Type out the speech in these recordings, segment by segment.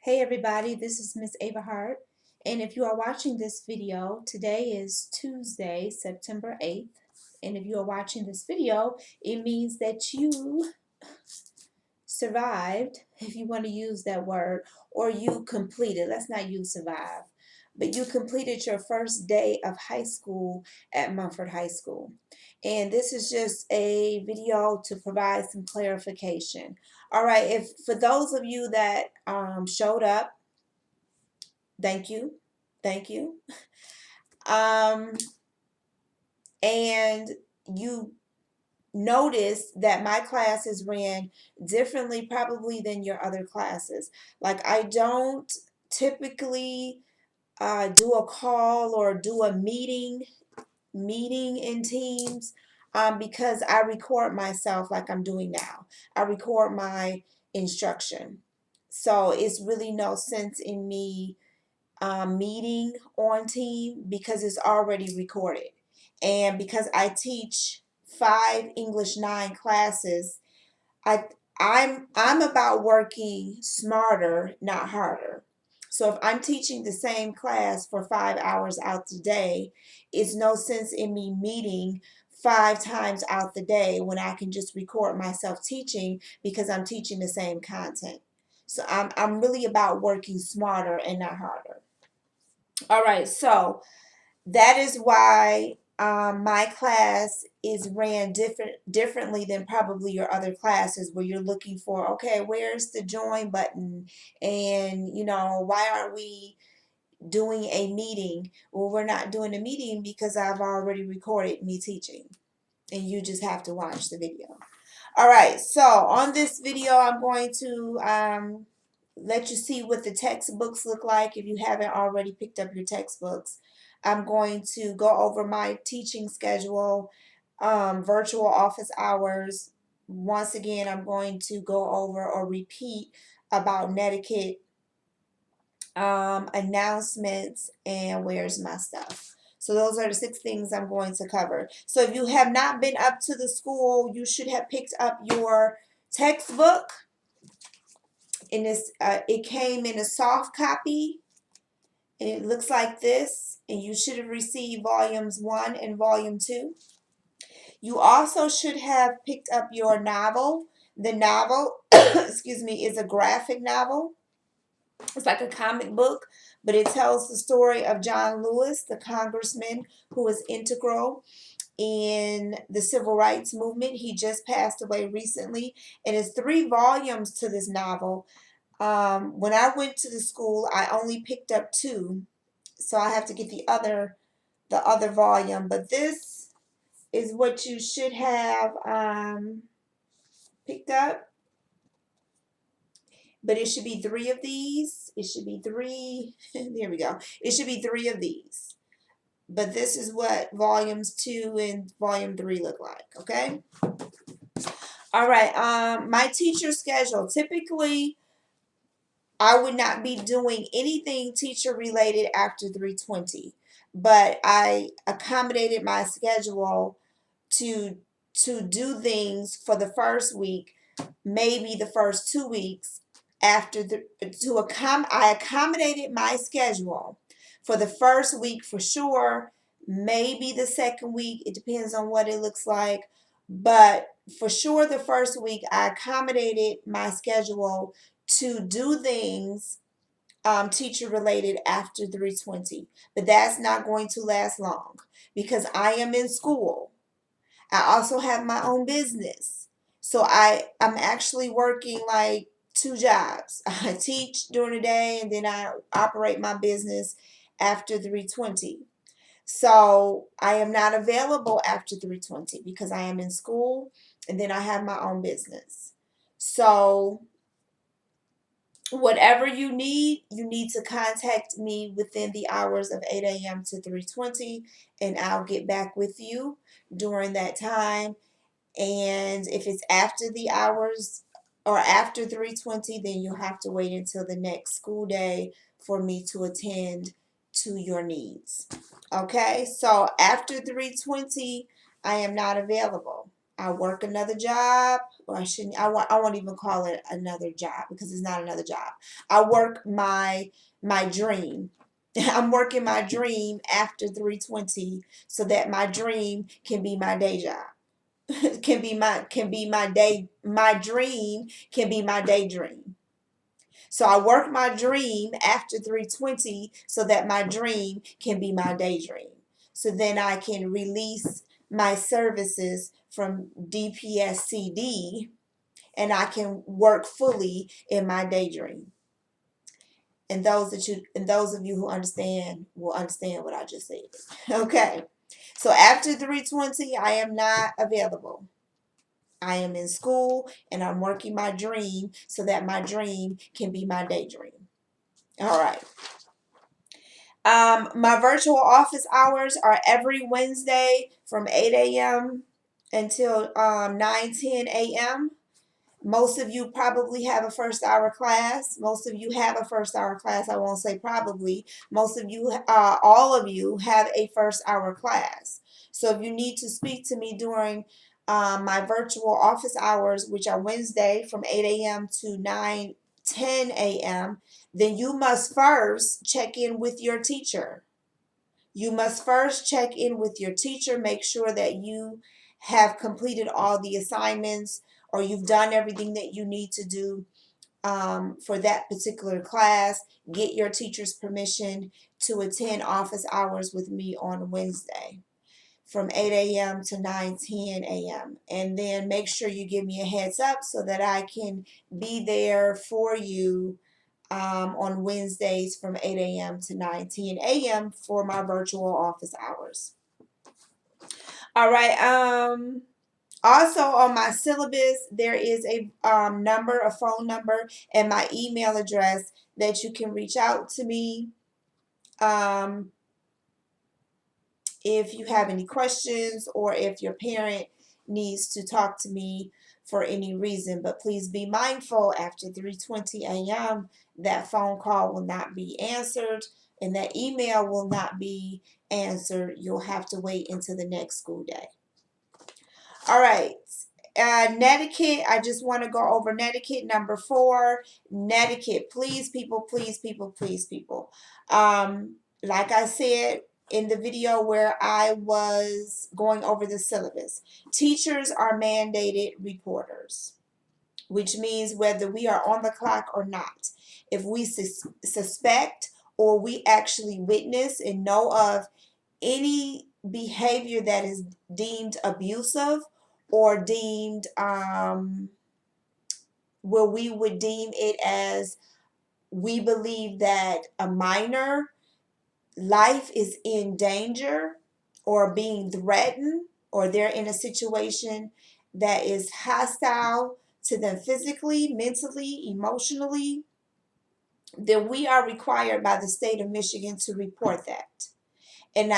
Hey everybody, this is Miss Ava Hart, and if you are watching this video, today is Tuesday, September 8th, and if you are watching this video, it means that you survived, if you want to use that word, or you completed, let's not use survive, but you completed your first day of high school at Mumford High School. And this is just a video to provide some clarification. All right, if for those of you that showed up, thank you. Thank you. Um, and you notice that my classes ran differently probably than your other classes. Like I don't typically do a call or do a meeting in Teams because I record myself like I'm doing now. I record my instruction. So it's really no sense in me meeting on team because it's already recorded. And because I teach 5 English 9 classes, I I'm about working smarter, not harder. So if I'm teaching the same class for 5 hours out the day, it's no sense in me meeting 5 times out the day when I can just record myself teaching because I'm teaching the same content. So I'm really about working smarter and not harder. All right, so that is why my class is ran differently than probably your other classes where you're looking for, okay, where's the join button? And, why aren't we doing a meeting? Well, we're not doing a meeting because I've already recorded me teaching and you just have to watch the video. All right, so on this video, I'm going to let you see what the textbooks look like if you haven't already picked up your textbooks. I'm going to go over my teaching schedule, virtual office hours. Once again, I'm going to go over or repeat about netiquette, announcements, and where's my stuff. So those are the 6 things I'm going to cover. So if you have not been up to the school, you should have picked up your textbook. In this, it came in a soft copy, and it looks like this. And you should have received volumes 1 and volume 2. You also should have picked up your novel. The novel, excuse me, is a graphic novel. It's like a comic book, but it tells the story of John Lewis, the congressman who was integral in the civil rights movement. He just passed away recently, and it's 3 volumes to this novel. When I went to the school, I only picked up 2, so I have to get the other volume. But this is what you should have picked up. But it should be 3 of these. It should be 3. There we go. It should be 3 of these. But this is what volumes 2 and volume 3 look like, okay? All right, my teacher schedule. Typically, I would not be doing anything teacher related after 3:20, but I accommodated my schedule to do things for the first week, maybe the first 2 weeks after I accommodated my schedule for the first week for sure, maybe the second week, it depends on what it looks like, but for sure the first week I accommodated my schedule to do things teacher related after 3:20, but that's not going to last long because I am in school. I also have my own business. So I'm actually working like 2 jobs. I teach during the day and then I operate my business after 3:20. So I am not available after 3:20 because I am in school and then I have my own business. So whatever you need to contact me within the hours of 8 a.m. to 3:20, and I'll get back with you during that time. And if it's after the hours or after 3:20, then you'll have to wait until the next school day for me to attend to your needs. Okay, so after 3:20, I am not available. I work another job, or I shouldn't. I won't even call it another job because it's not another job. I work my dream. I'm working my dream after 3:20 so that my dream can be my day job. My dream can be my daydream. So I work my dream after 3:20 so that my dream can be my daydream. So then I can release my services from DPSCD and I can work fully in my daydream. And those of you who understand will understand what I just said. Okay. So after 3:20 I am not available. I am in school and I'm working my dream so that my dream can be my daydream. All right. My virtual office hours are every Wednesday from 8 a.m. until 9:10 a.m. Most of you probably have a first hour class. Most of you have a first hour class. I won't say probably. Most of you, all of you have a first hour class. So if you need to speak to me during my virtual office hours, which are Wednesday from 8 a.m. to 9:10 a.m., then you must first check in with your teacher. You must first check in with your teacher, make sure that you have completed all the assignments or you've done everything that you need to do for that particular class. Get your teacher's permission to attend office hours with me on Wednesday from 8 a.m. to 9:10 a.m. And then make sure you give me a heads up so that I can be there for you on Wednesdays from 8 a.m. to 9:10 a.m. for my virtual office hours. All right. Also on my syllabus, there is a a phone number, and my email address that you can reach out to me um, if you have any questions or if your parent needs to talk to me for any reason. But please be mindful, after 3:20 a.m., that phone call will not be answered and that email will not be answered. You'll have to wait until the next school day. All right. Netiquette, I just want to go over netiquette number 4. Netiquette, please, people, please, people, please, people. Like I said in the video where I was going over the syllabus, teachers are mandated reporters, which means whether we are on the clock or not. If we suspect or we actually witness and know of any behavior that is deemed abusive or deemed where we would deem it as we believe that a minor life is in danger or being threatened, or they're in a situation that is hostile to them physically, mentally, emotionally, then we are required by the state of Michigan to report that. And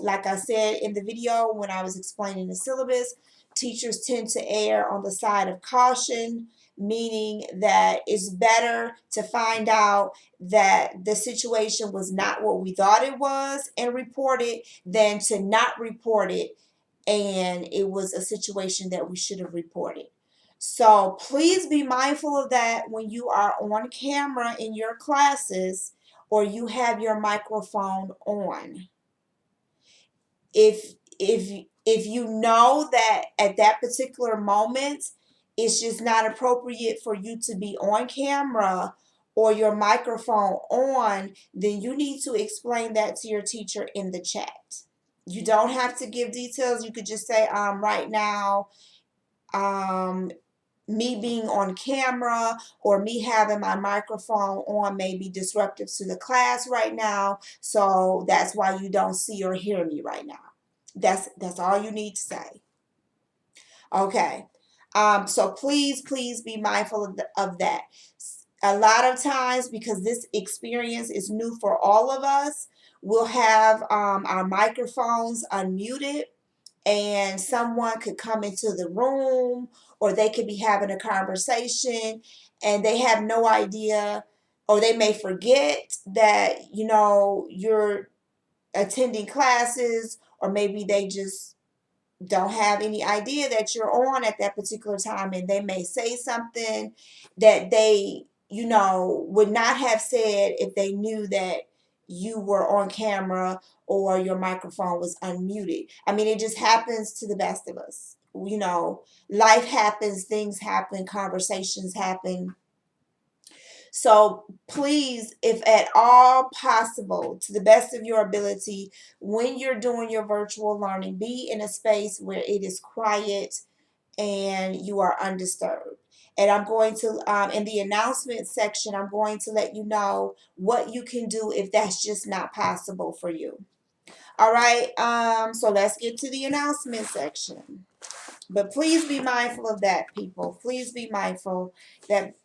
like I said in the video when I was explaining the syllabus, teachers tend to err on the side of caution, meaning that it's better to find out that the situation was not what we thought it was and report it than to not report it and it was a situation that we should have reported. So please be mindful of that when you are on camera in your classes or you have your microphone on. If you know that at that particular moment it's just not appropriate for you to be on camera or your microphone on, then you need to explain that to your teacher in the chat. You don't have to give details. You could just say, right now, me being on camera or me having my microphone on may be disruptive to the class right now, so that's why you don't see or hear me right now. That's all you need to say. Okay. So please be mindful of that. A lot of times, because this experience is new for all of us, we'll have our microphones unmuted and someone could come into the room or they could be having a conversation and they have no idea, or they may forget that you're attending classes, or maybe they just don't have any idea that you're on at that particular time, and they may say something that they, would not have said if they knew that you were on camera or your microphone was unmuted. I mean, it just happens to the best of us. Life happens, things happen, conversations happen. So please, if at all possible, to the best of your ability, when you're doing your virtual learning, be in a space where it is quiet and you are undisturbed. And I'm going to, in the announcement section, I'm going to let you know what you can do if that's just not possible for you. All right, so let's get to the announcement section. But please be mindful of that, people. Please be mindful that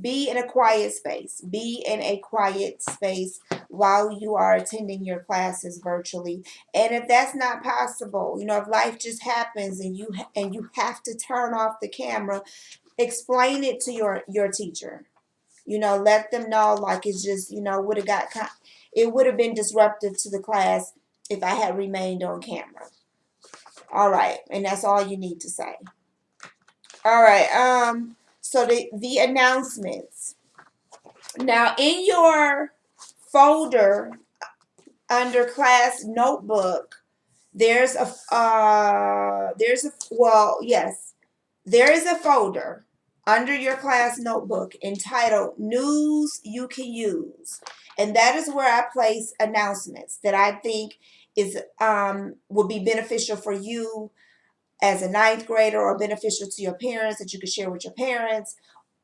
be in a quiet space. Be in a quiet space while you are attending your classes virtually. And if that's not possible, if life just happens and you have to turn off the camera, explain it to your teacher. Let them know, like, it's just, it would have been disruptive to the class if I had remained on camera. All right, and that's all you need to say. All right, so the announcements. Now, in your folder under class notebook, there is a folder under your class notebook entitled News You Can Use. And that is where I place announcements that I think would be beneficial for you as a ninth grader, or beneficial to your parents, that you could share with your parents,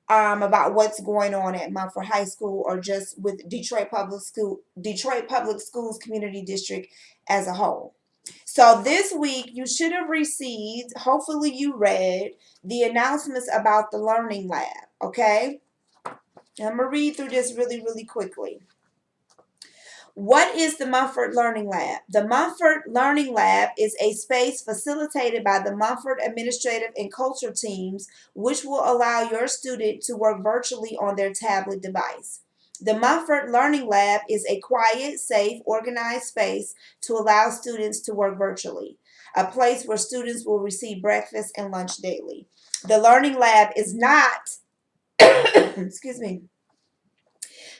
about what's going on at Mumford High School, or just with Detroit Public Schools Community District as a whole. So this week you should have received, hopefully you read, the announcements about the Learning Lab, okay? I'm going to read through this really, really quickly. What is the Mumford Learning Lab? The Mumford Learning Lab is a space facilitated by the Mumford Administrative and Culture teams, which will allow your student to work virtually on their tablet device. The Mumford Learning Lab is a quiet, safe, organized space to allow students to work virtually, a place where students will receive breakfast and lunch daily. The Learning Lab is not, excuse me,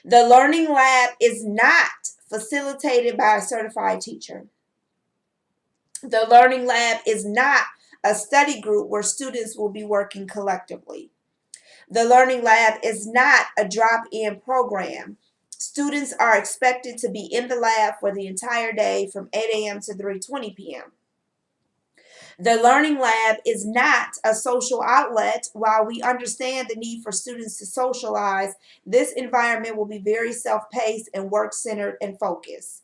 the Learning Lab is not facilitated by a certified teacher. The Learning Lab is not a study group where students will be working collectively. The Learning Lab is not a drop-in program. Students are expected to be in the lab for the entire day from 8 a.m. to 3:20 p.m. The Learning Lab is not a social outlet. While we understand the need for students to socialize, this environment will be very self-paced and work-centered and focused.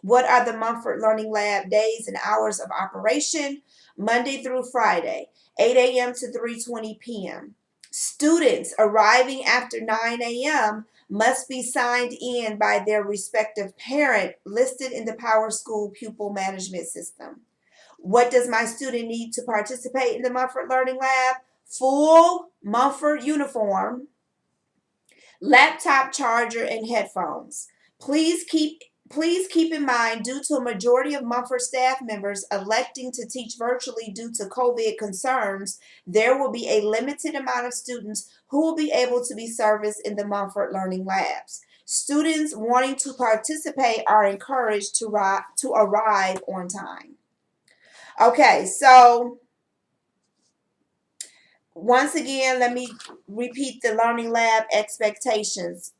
What are the Mumford Learning Lab days and hours of operation? Monday through Friday, 8 a.m. to 3:20 p.m. Students arriving after 9 a.m. must be signed in by their respective parent listed in the PowerSchool Pupil Management System. What does my student need to participate in the Mumford Learning Lab? Full Mumford uniform, laptop charger, and headphones. Please keep in mind, due to a majority of Mumford staff members electing to teach virtually due to COVID concerns, there will be a limited amount of students who will be able to be serviced in the Mumford Learning Labs. Students wanting to participate are encouraged to arrive on time. Okay, so once again, let me repeat the Learning Lab expectations.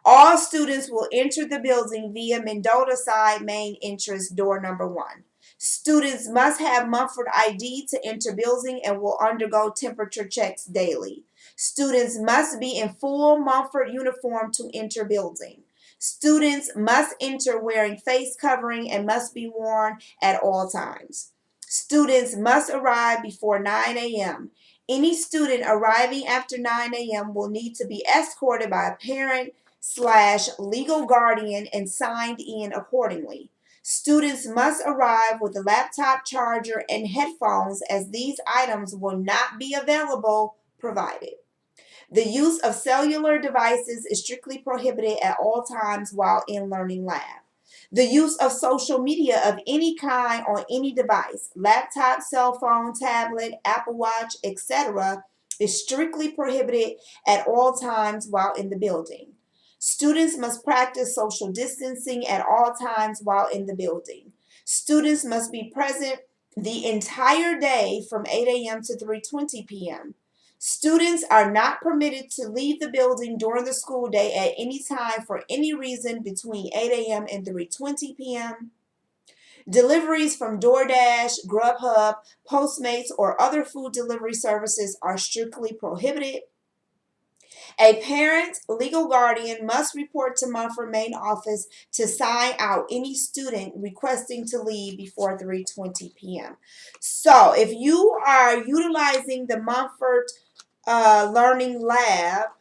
All students will enter the building via Mendota Side Main Entrance Door number 1. Students must have Mumford ID to enter building and will undergo temperature checks daily. Students must be in full Mumford uniform to enter building. Students must enter wearing face covering and must be worn at all times. Students must arrive before 9 a.m. Any student arriving after 9 a.m. will need to be escorted by a parent/legal guardian and signed in accordingly. Students must arrive with a laptop charger and headphones, as these items will not be available provided. The use of cellular devices is strictly prohibited at all times while in Learning Lab. The use of social media of any kind on any device, laptop, cell phone, tablet, Apple Watch, etc., is strictly prohibited at all times while in the building. Students must practice social distancing at all times while in the building. Students must be present the entire day from 8 a.m. to 3:20 p.m. Students are not permitted to leave the building during the school day at any time for any reason between 8 a.m. and 3:20 p.m. Deliveries from DoorDash, Grubhub, Postmates, or other food delivery services are strictly prohibited. A parent, legal guardian must report to Mumford main office to sign out any student requesting to leave before 3:20 p.m. So if you are utilizing the Mumford Learning Lab,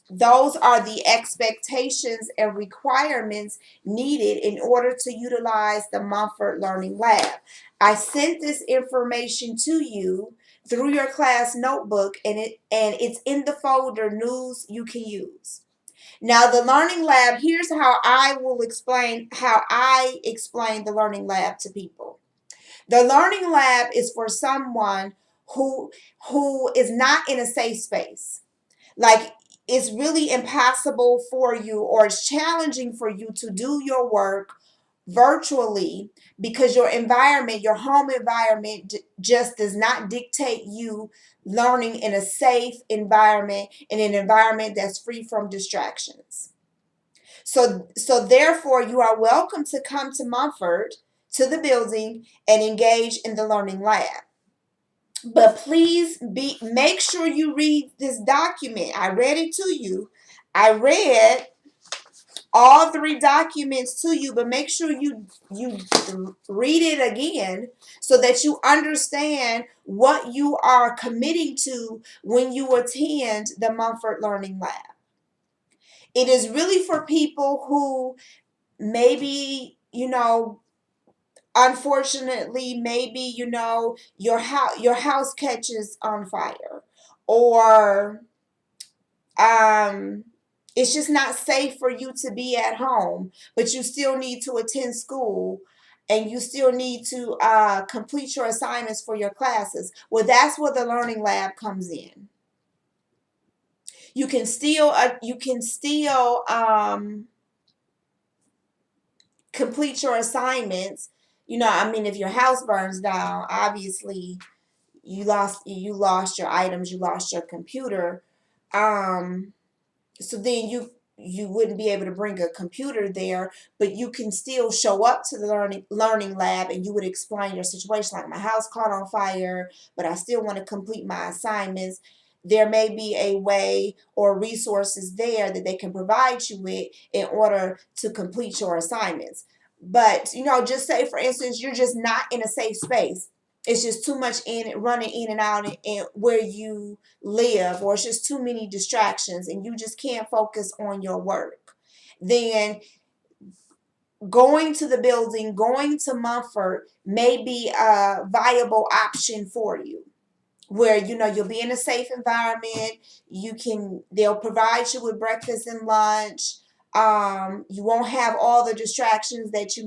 those are the expectations and requirements needed in order to utilize the Mumford Learning Lab. I sent this information to you through your class notebook, and it's in the folder News You Can Use. Now, the Learning Lab, here's how I will explain how I explain the Learning Lab to people. The Learning Lab is for someone who is not in a safe space. Like, it's really impossible for you, or it's challenging for you to do your work virtually because your environment, your home environment, just does not dictate you learning in a safe environment, in an environment that's free from distractions. So therefore, you are welcome to come to Mumford, to the building, and engage in the Learning Lab. But please make sure you read this document. I read it to you. I read all three documents to you, but make sure you read it again so that you understand what you are committing to when you attend the Mumford Learning Lab. It is really for people who maybe, unfortunately, maybe, your house catches on fire, or um it's just not safe for you to be at home, but you still need to attend school, and you still need to complete your assignments for your classes. Well, that's where the Learning Lab comes in. You can still complete your assignments. I mean, if your house burns down, obviously you lost your items, you lost your computer. So then you wouldn't be able to bring a computer there, but you can still show up to the learning lab, and you would explain your situation, like, my house caught on fire, but I still want to complete my assignments. There may be a way or resources there that they can provide you with in order to complete your assignments. But just say, for instance, you're just not in a safe space. It's just too much running in and out, and where you live, or it's just too many distractions and you just can't focus on your work. Then going to the building, going to Mumford may be a viable option for you, where you'll be in a safe environment. They'll provide you with breakfast and lunch. You won't have all the distractions that you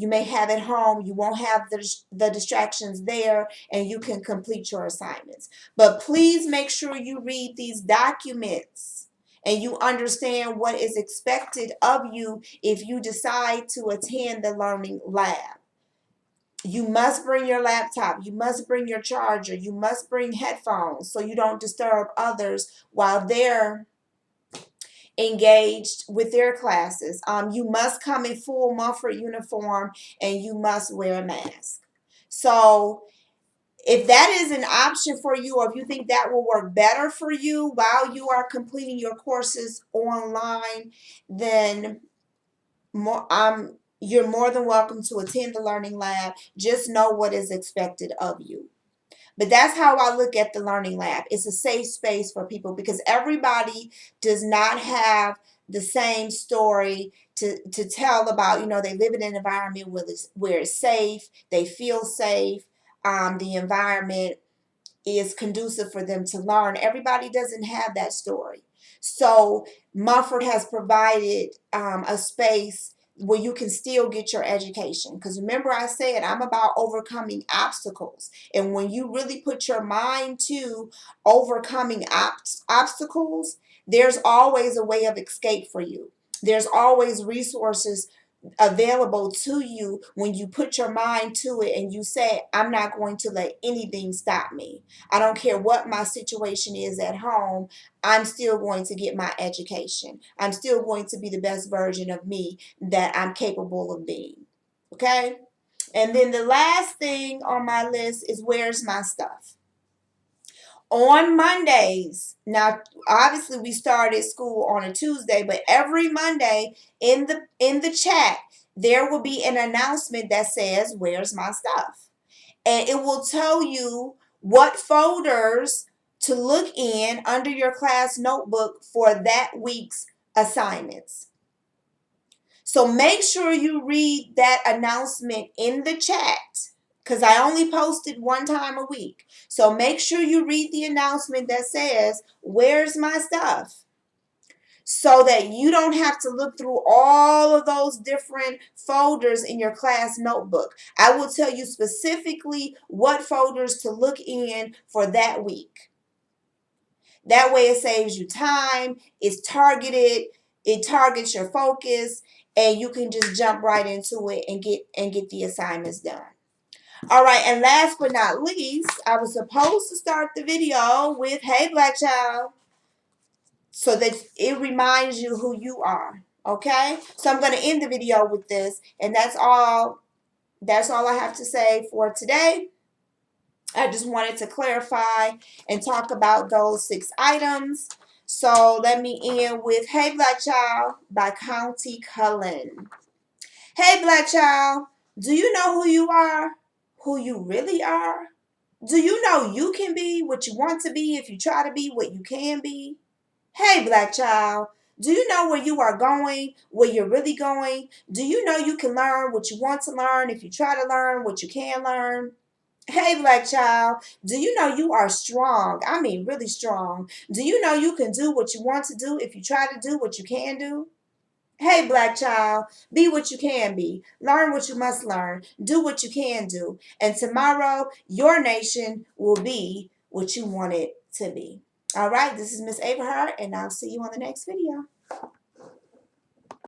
may have at home. You won't have the distractions there, and you can complete your assignments. But please make sure you read these documents and you understand what is expected of you if you decide to attend the Learning Lab. You must bring your laptop. You must bring your charger. You must bring headphones so you don't disturb others while they're engaged with their classes. You must come in full Mumford uniform, and you must wear a mask. So if that is an option for you, or if you think that will work better for you while you are completing your courses online, then you're more than welcome to attend the Learning Lab. Just know what is expected of you. But that's how I look at the Learning Lab. It's a safe space for people, because everybody does not have the same story to tell about. They live in an environment where it's safe, they feel safe, the environment is conducive for them to learn. Everybody doesn't have that story. So Mumford has provided a space where you can still get your education. Because remember I said I'm about overcoming obstacles. And when you really put your mind to overcoming obstacles, there's always a way of escape for you. There's always resources available to you when you put your mind to it and you say, I'm not going to let anything stop me. I don't care what my situation is at home. I'm still going to get my education. I'm still going to be the best version of me that I'm capable of being. Okay? And then the last thing on my list is, where's my stuff? On Mondays, now obviously we started school on a Tuesday, but every Monday in the chat there will be an announcement that says, where's my stuff? And it will tell you what folders to look in under your class notebook for that week's assignments. So make sure you read that announcement in the chat, because I only post it one time a week. So make sure you read the announcement that says, where's my stuff? So that you don't have to look through all of those different folders in your class notebook. I will tell you specifically what folders to look in for that week. That way it saves you time, it's targeted, it targets your focus, and you can just jump right into it and get the assignments done. All right, and last but not least, I was supposed to start the video with, hey black child, so that it reminds you who you are. Okay? So I'm going to end the video with this, and that's all I have to say for today. I just wanted to clarify and talk about those 6 items. So let me end with, hey black child by County Cullen. Hey black child, do you know who you are? Who you really are? Do you know you can be what you want to be if you try to be what you can be? Hey black child, do you know where you are going, where you're really going? Do you know you can learn what you want to learn if you try to learn what you can learn? Hey black child, do you know you are strong? I mean really strong. Do you know you can do what you want to do if you try to do what you can do? Hey black child, be what you can be. Learn what you must learn. Do what you can do. And tomorrow, your nation will be what you want it to be. All right, this is Miss Abrahart, and I'll see you on the next video.